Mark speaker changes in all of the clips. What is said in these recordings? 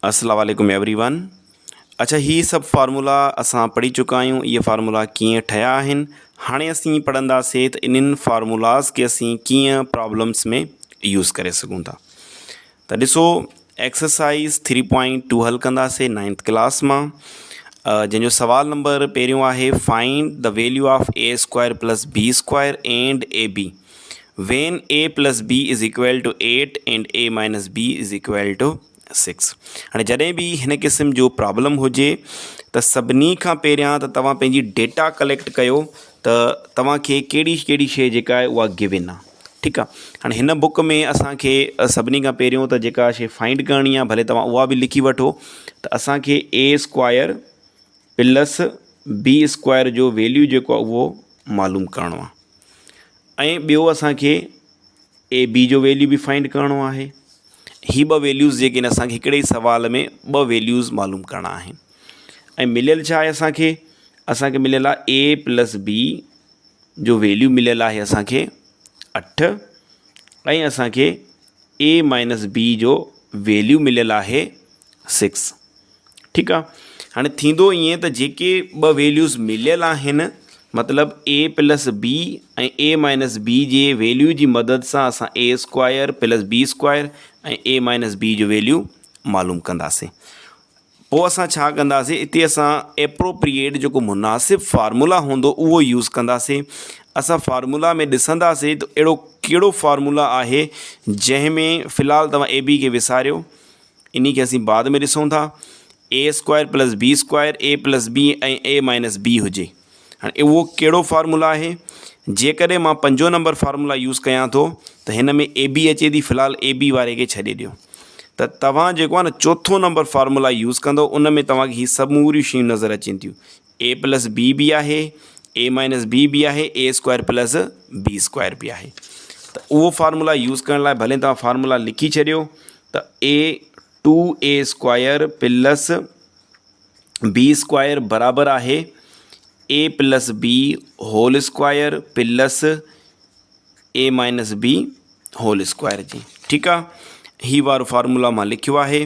Speaker 1: अस्सलाम वालेकुम एवरीवन। अच्छा, ही सब फार्मूला असां पढ़ी चुका आहियूं। ये फार्मूला कीअं ठहिया आहिनि। हाणे असीं पढ़ंदासीं त इन्हनि फार्मूलाज़ खे असीं कीअं प्रॉब्लम्स में यूज़ करे सघूं था। त ॾिसो, एक्सरसाइज़ 3.2 हल कंदासीं 9th क्लास मां, जंहिंजो सवाल नंबर पहिरियों आहे find the value of a square plus b square and a b when a plus b is equal to 8 and a minus b is equal to 6। हाणे जॾहिं बि हिन क़िस्म जो प्रॉब्लम हुजे त सभिनी खां पहिरियां त तव्हां पंहिंजी डेटा कलेक्ट कयो त तव्हांखे कहिड़ी कहिड़ी शइ जेका आहे उहा गिवन आहे। ठीकु आहे। हाणे हिन बुक में असांखे सभिनी खां पहिरियों त जेका शइ फाइंड करणी आहे, भले तव्हां उहा बि लिखी वठो, त असांखे a square plus b square जो वैल्यू जेको आहे उहो मालूम करिणो आहे। ऐं ॿियो असांखे ए बी जो वैल्यू बि फाइंड करिणो आहे। ही ॿ वैल्यूज़ जेके आहिनि असांखे हिकिड़े ई सवाल में ॿ वैल्यूज़ मालूम करणा आहिनि। ऐं मिलियल छा आहे असांखे मिलियल आहे ए प्लस बी जो वैल्यू मिलियल आहे असांखे 8 ऐं असांखे ए माइनस बी जो वैल्यू मिलियल आहे 6। ठीकु आहे। हाणे थींदो ईअं त जेके ॿ वैल्यूज़ मिलियल आहिनि, मतिलबु ए प्लस बी ऐं ए माइनस बी जे वैल्यू जी मदद सां असां a square plus b square ऐं ए माइनस बी जो वैल्यू मालूम कंदासीं। पोइ असां छा कंदासीं, हिते असां एप्रोप्रिएट जेको मुनासिबु फार्मूला हूंदो उहो यूज़ कंदासीं। असां फार्मूला में ॾिसंदासीं त अहिड़ो कहिड़ो फार्मूला आहे जंहिंमें फ़िलहालु तव्हां ए बी खे विसारियो, इन खे असीं बाद में ॾिसूं था। ए स्क्वायर प्लस बी स्क्वायर ए प्लस बी ऐं ए माइनस बी हुजे। हाणे उहो कहिड़ो फार्मूला आहे। जेकॾहिं मां 5 नंबर फार्मूला यूज़ कयां थो त हिन में ए बी अचे थी, फ़िलहालु ए बी वारे खे छॾे ॾियो। त तव्हां जेको आहे न 4थों नंबर फार्मूला यूज़ कंदो, उन में तव्हांखे हीअ समूरियूं शयूं नज़र अचनि थियूं। ए प्लस बी बि आहे, ए माइनस बी बि आहे, a square plus b square बि आहे। त उहो फार्मूला यूज़ करण लाइ भले तव्हां फार्मूला लिखी छॾियो त a 2a square plus b square बराबरि आहे a plus b whole square plus a minus b whole square जी। ठीकु आहे। ही वारो फार्मूला मां लिखियो आहे।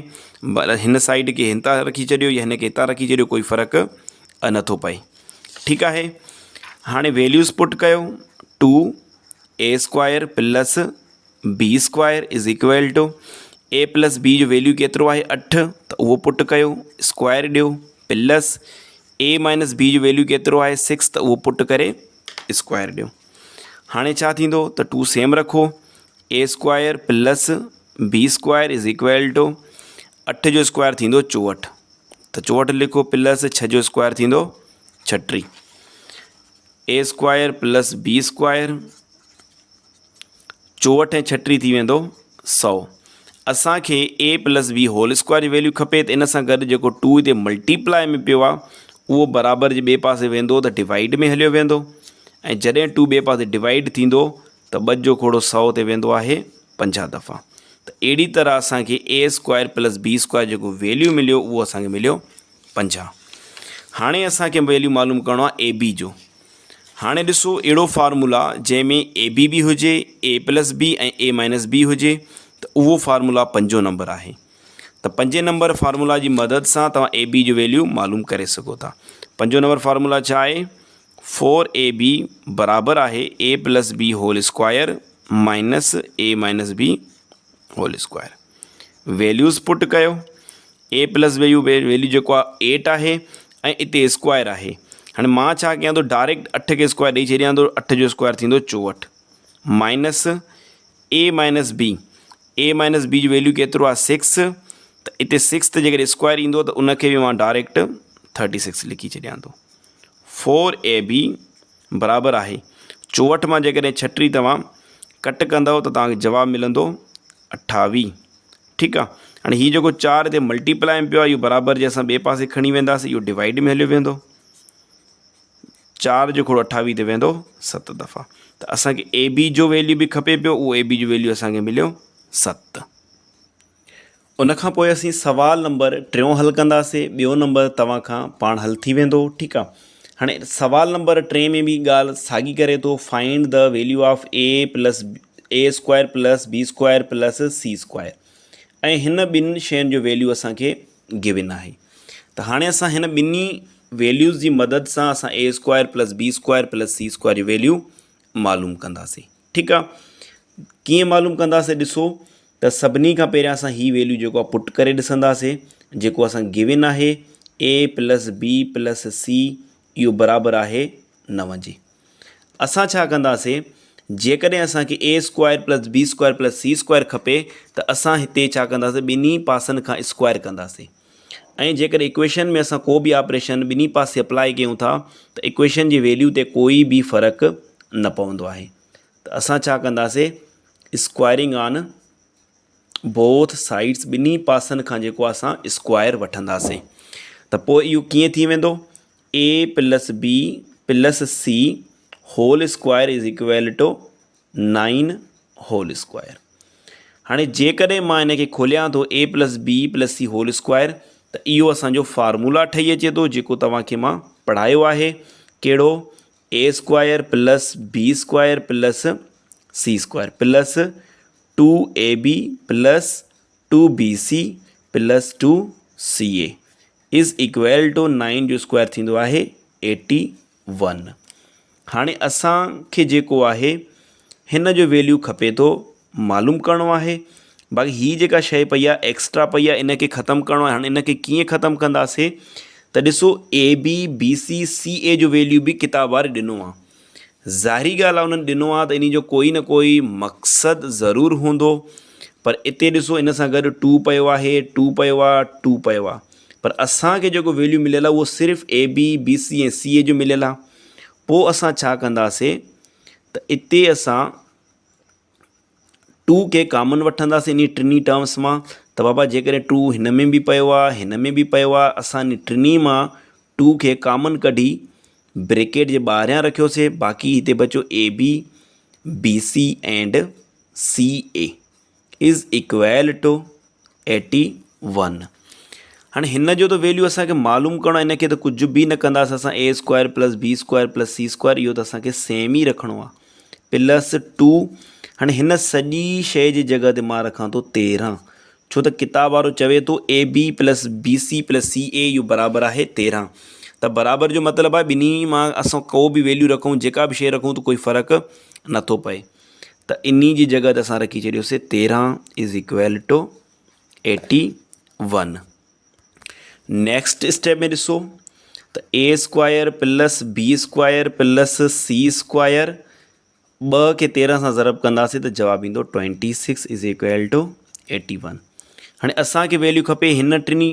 Speaker 1: हिन साइड खे हितां रखी छॾियो या हिन खे हितां रखी छॾियो, कोई फ़र्क़ु नथो पए। ठीकु आहे। हाणे वैल्यूज़ पुट कयो। 2a square plus b square is equal to a plus b जो वैल्यू केतिरो आहे 8, त उहो पुट कयो, स्क्वायर ॾियो, प्लस ए माइनस बी जो वैल्यू केतिरो आहे 6, त उहो पुट करे स्क्वायर ॾियो। हाणे छा थींदो त 2 सेम रखो, a square plus b square is equal to 8 जो स्क्वायर थींदो 64, त 64 लिखो, प्लस 6 जो स्क्वायर थींदो 36। ए स्क्वायर प्लस बी स्क्वायर 64 ऐं 36 थी वेंदो 100। असांखे a plus b whole square जी वैल्यू खपे, त इन सां गॾु जेको 2 हिते मल्टीप्लाई में पियो आहे उहो बराबरि जे ॿिए पासे वेंदो त डिवाइड में हलियो वेंदो। ऐं जॾहिं 2 ॿिए पासे डिवाइड थींदो त 2 जो खोड़ो 100 ते वेंदो आहे 50 दफ़ा। त अहिड़ी तरह असांखे a square plus b square जेको वैल्यू मिलियो उहो असांखे मिलियो 50। हाणे असांखे वैल्यू मालूम करिणो आहे ए बी जो। हाणे ॾिसो, अहिड़ो फार्मूला जंहिंमें ए बी बि हुजे, ए प्लस बी ऐं ए माइनस बी हुजे, त उहो फार्मूला 5 नंबर आहे। त 5 नंबर फार्मूला जी मदद सां तव्हां ए बी जो वैल्यू मालूम करे सघो था। 5 नंबर फार्मूला छा आहे, 4ab बराबरि आहे a plus b whole square minus a minus b whole square. Values put कयो। ए प्लस वैल्यू जेको आहे 8 आहे ऐं हिते स्क्वायर आहे। हाणे मां छा कयां थो, डायरेक्ट 8 खे स्क्वायर ॾेई छॾियां थो। 8 जो स्क्वायर थींदो 64 minus a minus B, A minus b जो वैल्यू केतिरो आहे 6, त हिते 6 ते जेकॾहिं स्क्वायर ईंदो त उनखे बि मां डायरेक्ट 36 लिखी छॾियां थो। 4ab बराबरि आहे 64 मां जेकॾहिं 36 तव्हां कट कंदव त तव्हांखे जवाबु मिलंदो 28। ठीकु आहे। हाणे हीउ जेको 4 हिते मल्टीप्लाई में पियो आहे, इहो बराबरि जे असां ॿिए पासे खणी वेंदासीं, इहो डिवाइड में हलियो वेंदो। 4 जो खोड़ो 28 ते वेंदो 7 दफ़ा। त असांखे ए बी जो वैल्यू बि खपे पियो, उहो ए बी जो वैल्यू असांखे मिलियो 7। उनखां पोइ असीं सवाल नंबर 3 हल कंदासीं। ॿियो नंबर तव्हां खां पाण हल थी वेंदो। ठीकु आहे। हाणे सवाल नंबर 3 में बि ॻाल्हि साॻी करे थो, find the value of a square plus b square plus c square. ऐं हिन ॿिनि शयुनि जो वैल्यू असांखे गिवन आहे। त हाणे असां हिन ॿिन्ही वैल्यूज़ जी मदद सां असां a square plus b square plus c square जी वैल्यू मालूम कंदासीं। ठीकु आहे, कीअं मालूम कंदासीं ॾिसो त सभिनी खां पहिरियां असां हीअ वैल्यू जेको आहे पुट करे ॾिसंदासीं, जेको असां गिवन आहे a plus b plus C इहो बराबरि आहे 9 जे। असां छा कंदासीं, जेकॾहिं असांखे a square plus b square plus c square खपे त असां हिते छा कंदासीं, ॿिन्ही पासनि खां स्क्वायर कंदासीं। ऐं जेकॾहिं इक्वेशन में असां को बि ऑपरेशन ॿिन्ही पासे अप्लाई कयूं था त इक्वेशन जी वैल्यू ते कोई बि फ़र्क़ु न पवंदो आहे। त असां छा कंदासीं, स्क्वायरिंग ऑन बोथ साइड्स, ॿिन्ही पासनि खां जेको असां स्क्वायर वठंदासीं। त पोइ इहो कीअं थी वेंदो, a plus b plus c whole square is equal to 9 whole square. हाणे जेकॾहिं मां हिन खे खोलियां थो a plus b plus c whole square, त इहो असांजो फार्मूला ठही अचे थो जेको तव्हांखे मां पढ़ायो आहे। कहिड़ो, a square plus b square plus c square plus 2ab plus 2bc plus 2ca is equal to 9 जो स्क्वायर थींदो आहे 81। हाणे असांखे जेको आहे हिन जो वैल्यू खपे थो मालूम करिणो आहे। बाक़ी हीअ जेका शइ पई आहे एक्स्ट्रा पई आहे, इन खे ख़तमु करिणो आहे। हाणे इन खे कीअं ख़तमु कंदासीं, त ॾिसो a b b c c a जो वैल्यू बि किताब वारे ॾिनो आहे। ज़ाहिरी ॻाल्हि आहे उन्हनि ॾिनो आहे त इन जो कोई न कोई मक़सदु ज़रूरु हूंदो, पर इते ॾिसो इन सां गॾु 2 पियो आहे, 2 पियो आहे, 2 पियो आहे, पर असांखे जेको वैल्यू मिलियल आहे उहो सिर्फ़ु ए बी बी सी ऐं सी ए जो मिलियल आहे। पोइ असां छा कंदासीं, त इते असां 2 खे कॉमन वठंदासीं इन टिनी टर्म्स मां। त बाबा जेकॾहिं 2 हिन में बि पियो आहे, हिन में बि पियो आहे, असां इन टिनी मां 2 खे कॉमन कढी ब्रेकेट जे ॿाहिरियां रखियोसीं। बाक़ी हिते बचो a b b c and c a is equal to 81। हाणे हिन जो त वैल्यू असांखे मालूम करिणो आहे, इन खे त कुझु बि न कंदासीं असां। A square plus b square plus c square इहो त असांखे सेम ई रखिणो आहे, प्लस 2। हाणे हिन सॼी शइ जी जॻह ते मां रखां थो 13, छो त किताब वारो चवे थो a b plus b c plus c a इहो बराबरि आहे 13। त बराबरि जो मतिलबु आहे ॿिन्ही मां असां को बि वैल्यू रखूं, जेका बि शइ रखूं त कोई फ़र्क़ु नथो पए। त इन जी जॻह ते असां रखी छॾियोसीं 13 is equal to 81। Next step में ॾिसो त a square plus b square plus c square 2 खे 13 सां ज़रब कंदासीं त जवाबु ईंदो 26 इज़ इक्वल टू 81। हाणे असांखे वैल्यू खपे हिन टिनी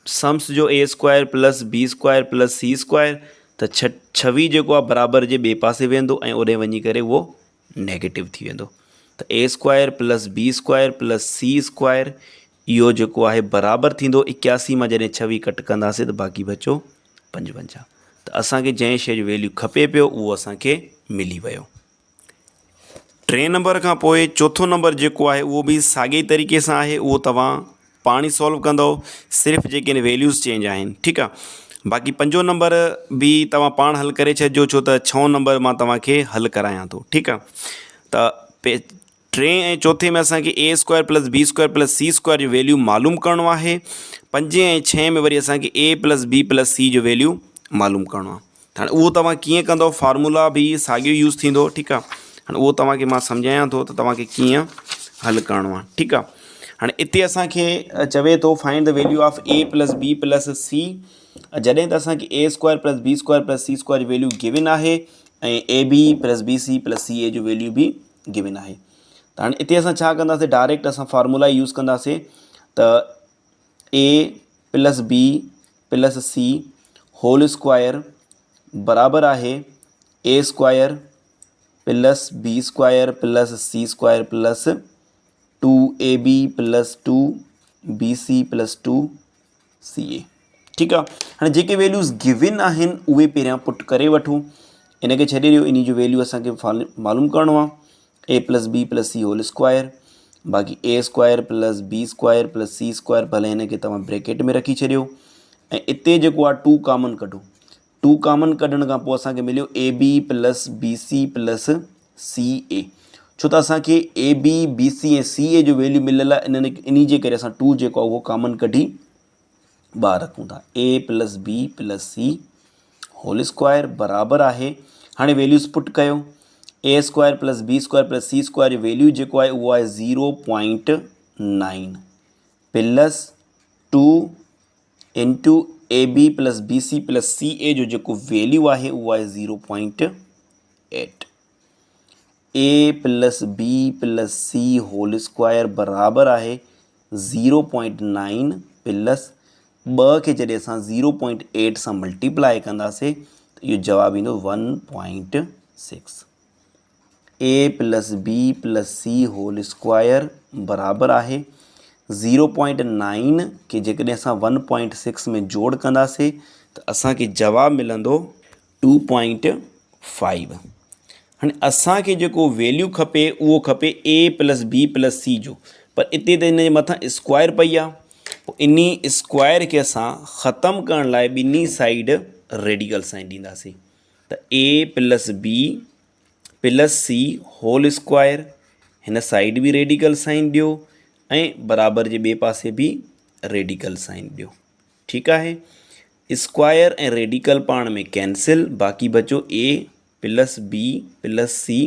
Speaker 1: सम्स जो a square plus b square plus c square, त 26 जेको आहे बराबरि जे ॿिए पासे वेंदो ऐं ओॾे वञी करे उहो नेगेटिव थी वेंदो। त a square plus b square plus c square इहो जेको आहे बराबरि थींदो 81 मां जॾहिं 26 कट कंदासीं त बाक़ी बचो 55। त असांखे जंहिं शइ जो वैल्यू खपे पियो उहो असांखे मिली वियो। 3 नंबर खां पोइ चौथो नंबर जेको आहे उहो बि साॻिए तरीक़े सां आहे, उहो तव्हां पाण ई सॉल्व कंदव, सिर्फ़ु जेके वैल्यूज़ चेंज आहिनि। ठीकु आहे, बाक़ी 5 नंबर बि तव्हां पाण हल करे छॾिजो, छो त 6 नंबर मां तव्हांखे हल करायां थो। ठीकु आहे, त 3 ऐं 4 में असांखे a square plus b square plus c square जो वैल्यू मालूम करिणो आहे। 5 ऐं 6 में वरी असांखे a plus b plus c जो वैल्यू मालूम करिणो आहे। हाणे उहो तव्हां कीअं कंदव, फार्मूला बि साॻियो यूज़ थींदो। ठीकु आहे, हाणे उहो तव्हांखे मां सम्झायां थो त तव्हांखे कीअं हल करिणो आहे। ठीकु आहे, हाणे इते असांखे चवे थो find the value of a plus b plus c. जॾहिं त असांखे a square plus b square plus c square जो वैल्यू गिवन आहे ऐं a b plus b c plus c a जो वैल्यू बि गिवन आहे। त हाणे इते असां छा कंदासीं, डायरेक्ट असां फार्मूला यूज़ कंदासीं। त a plus b plus c whole square बराबरि आहे a square plus b square plus c square plus 2ab plus 2bc plus 2ca। ठीकु आहे, हाणे जेके वैल्यूज़ गिवन आहिनि उहे पहिरियां पुट करे वठूं। इन खे छॾे ॾियो, इन जो वैल्यू असांखे मालूम करिणो आहे a plus b plus c whole square, बाक़ी a square plus b square plus c square, भले हिन खे तव्हां ब्रैकेट में रखी छॾियो ऐं इते जेको आहे 2 कॉमन कढो। 2 कॉमन कढण खां पोइ असांखे मिलियो a b plus b c plus c a. छो त असांखे ए बी बी सी ऐं सी ए जो वैल्यू मिलियल आहे, इन जे करे असां 2 जेको आहे उहो कॉमन कढी ॿाहिरि रखूं था। A plus b plus c whole square बराबरि आहे, हाणे वैल्यूज़ पुट कयो। A square plus b square plus c square जो वैल्यू जेको आहे उहो आहे 0.9 plus 2 into a b plus b c plus c a जो जेको वैल्यू आहे उहो आहे 0.8। A plus b plus c whole square बराबरि आहे 0.9 प्लस 2 खे जॾहिं असां 0.8 सां मल्टीप्लाई कंदासीं त इहो जवाबु ईंदो 1.6। A plus b plus c whole square बराबरि आहे 0.9 खे जेकॾहिं असां 1.6 में जोड़ कंदासीं त असांखे जवाबु मिलंदो 2.5। हाणे असांखे जेको वैल्यू खपे उहो खपे ए प्लस बी प्लस सी जो, पर इते त इन जे मथां स्क्वायर पई आहे, पोइ इन स्क्वायर खे असां ख़तमु करण लाइ ॿिन्ही साइड रेडिकल साइन ॾींदासीं। त a plus b plus c whole square हिन साइड बि रेडिकल साइन ॾियो ऐं बराबरि जे ॿिए पासे बि रेडिकल साइन ॾियो। ठीकु आहे, स्क्वायर ऐं रेडिकल पाण में कैंसिल, बाक़ी बचो ए प्लस बी प्लस सी।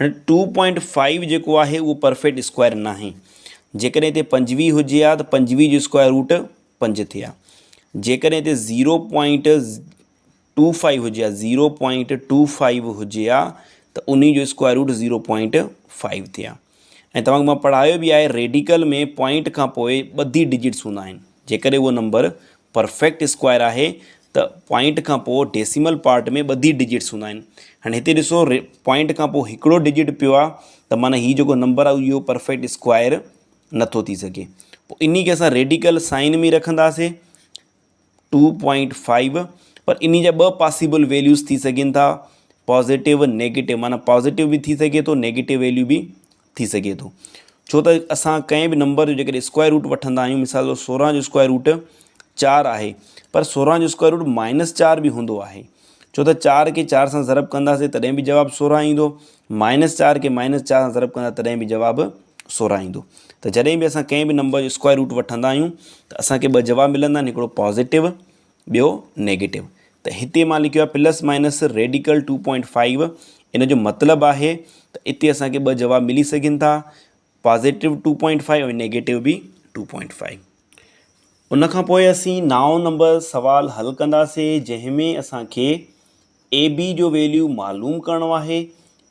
Speaker 1: हाणे 2.5 जेको आहे उहो परफेक्ट स्क्वायर न आहे। जेकॾहिं हिते 25 हुजे हा त 25 जो स्क्वायर रूट 5 थिया। जेकॾहिं हिते 0.25 हुजे हा 0.25 हुजे हा त उन जो स्क्वायर रूट 0.5 थिया। ऐं तव्हांखे मां पढ़ायो बि आहे, रेडिकल में पॉइंट खां पोइ ॿधी डिजिट्स हूंदा आहिनि। जेकॾहिं उहो नंबर परफेक्ट स्क्वायर आहे त पॉइंट खां पोइ डेसिमल पार्ट में ॿधी डिजिट्स हूंदा आहिनि। हाणे हिते ॾिसो पॉइंट खां पोइ हिकिड़ो डिजिट पियो आहे त माना हीउ जेको नंबर आहे इहो परफेक्ट स्क्वायर नथो थी सघे। पोइ इन खे असां रेडिकल साइन में रखंदासीं 2.5, पर इन जा 2 पॉसिबल वैल्यूज़ थी सघनि था, पॉज़िटिव नेगेटिव, माना पॉज़िटिव बि थी सघे थो, नेगेटिव वैल्यू बि थी सघे थो। छो त असां कंहिं बि नंबर जो जेकॾहिं स्क्वायर रूट वठंदा आहियूं, मिसाल जो 16 जो स्क्वायर रूट 4 आहे, पर 16 जो स्क्वायर रूट -4 बि हूंदो आहे। छो त 4 खे 4 सां ज़रब कंदासीं तॾहिं बि जवाबु 16 ईंदो, -4 खे -4 सां ज़रब कंदा तॾहिं बि जवाबु 16 ईंदो। त जॾहिं बि असां कंहिं बि नंबर जो स्क्वायर रूट वठंदा आहियूं त असांखे 2 जवाब मिलंदा आहिनि, हिकिड़ो पॉज़िटिव ॿियो नेगेटिव। त हिते मां लिखियो आहे प्लस माइनस रेडिकल 2.5। इन जो मतिलबु आहे त इते असांखे 2 जवाब मिली सघनि था, पॉज़िटिव 2.5 ऐं नेगेटिव बि 2.5। उनखां पोइ असीं 9 नंबर सवाल हल कंदासीं, जंहिंमें असांखे ए बी जो वैल्यू मालूम करणो आहे।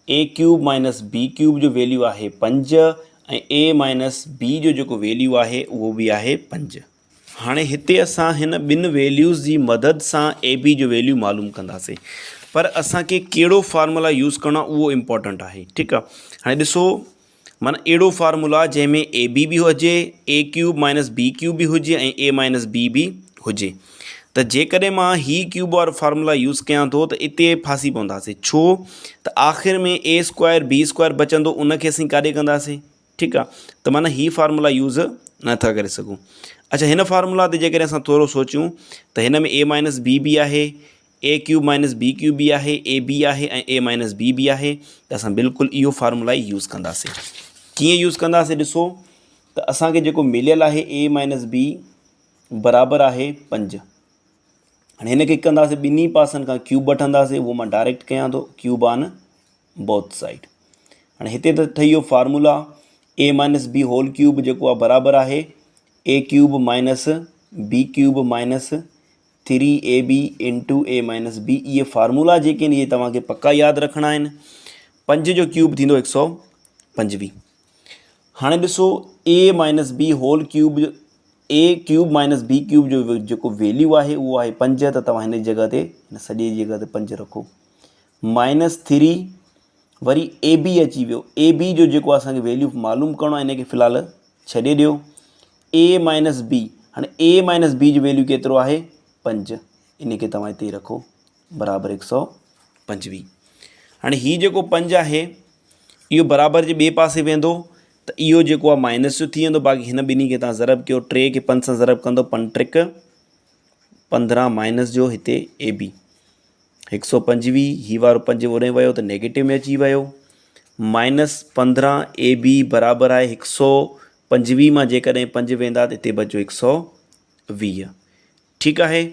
Speaker 1: A cube minus b cube जो वैल्यू आहे 5 ऐं ए माइनस बी जो जेको वैल्यू आहे उहो बि आहे 5। हाणे हिते असां हिन ॿिनि वैल्यूज़ जी मदद सां ए बी जो वैल्यू मालूम कंदासीं, पर असांखे कहिड़ो फार्मूला यूज़ करणो आहे उहो इम्पॉर्टेंट आहे। ठीकु आहे, हाणे ॾिसो माना अहिड़ो फार्मूला जंहिंमें ए बी बि हुजे, ए क्यूब माइनस बी क्यूब बि हुजे ऐं ए माइनस बी बि हुजे। त जेकॾहिं मां ही क्यूब वारो फार्मूला यूज़ कयां थो त इते फासी पवंदासीं। छो त आख़िर में ए स्क्वायर बी स्क्वायर बचंदो, उनखे असीं काॾे कंदासीं। ठीकु आहे, त माना ही फार्मूला यूज़ नथा करे सघूं। अच्छा, हिन फार्मूला ते जेकॾहिं असां थोरो सोचूं त हिन में ए माइनस बी बि आहे, a cube minus b cube बि आहे, ए बी आहे ऐं ए माइनस बी बि आहे। त असां बिल्कुलु इहो फार्मूला ई यूज़ कंदासीं। कीअं यूज़ कंदासीं ॾिसो त असांखे जेको मिलियल आहे ए माइनस बी बराबरि आहे 5। हाणे हिन खे कंदासीं ॿिन्ही पासनि खां क्यूब वठंदासीं, उहो मां डायरेक्ट कयां थो, क्यूब ऑन बोथ साइड। हाणे हिते त ठही वियो formula a minus b whole cube जेको आहे बराबरि आहे a cube minus b cube minus 3ab into a minus b. इहे फार्मूला जेके आहिनि इहे तव्हांखे पक्का यादि रखणा आहिनि। 5 जो क्यूब थींदो 125। हाणे ॾिसो ए माइनस बी होल क्यूब, ए क्यूब माइनस बी क्यूब जो जेको वैल्यू आहे उहो आहे 5। त तव्हां हिन जॻह ते, हिन सॼे जी जॻह ते 5 रखो। -3 वरी ए बी अची वियो, ए बी जो जेको असांखे वैल्यू मालूम करणो आहे इनखे फ़िलहालु छॾे ॾियो। ए माइनस बी, हाणे ए माइनस बी जो वैल्यू केतिरो आहे 5, इनखे तव्हां हिते रखो बराबरि 125। हाणे हीउ जेको 5 आहे इहो बराबरि जे ॿिए पासे वेंदो त इहो जेको आहे माइनस जो थी वेंदो, बाक़ी हिन ॿिन्ही खे तव्हां ज़रब कयो, 3 खे 5 सां ज़रब कंदो 5 × 3 = 15 माइनस जो हिते ए बी 125, हीउ वारो 5 होॾे वियो त नेगेटिव में अची वियो, -15 AB बराबरि आहे 125 मां जेकॾहिं 5 वेंदा त हिते बचो 120। ठीकु आहे।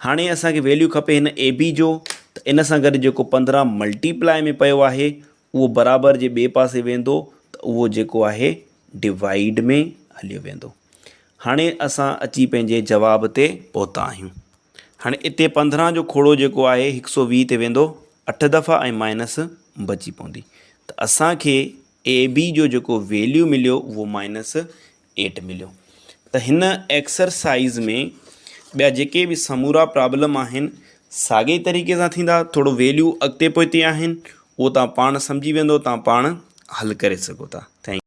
Speaker 1: हाणे असांखे वैल्यू खपे हिन AB जो, त इन सां गॾु जेको 15 मल्टीप्लाई में पियो आहे उहो बराबरि जे ॿिए पासे वेंदो त उहो जेको आहे डिवाइड में हलियो वेंदो। हाणे असां अची पंहिंजे जवाब ते पहुता आहियूं। हाणे हिते 15 जो खोड़ो जेको आहे 120 ते वेंदो 8 दफ़ा ऐं माइनस बची पवंदी, त असांखे AB जो जेको वैल्यू मिलियो उहो -8 मिलियो। त हिन एक्सरसाइज़ में ॿिया जेके बि समूरा प्रॉब्लम आहिनि साॻे तरीक़े सां थींदा, थोरो वैल्यू अॻिते पोइते आहिनि, उहो तव्हां पाण सम्झी वेंदो, तव्हां पाण हल करे सघो था। Thank U.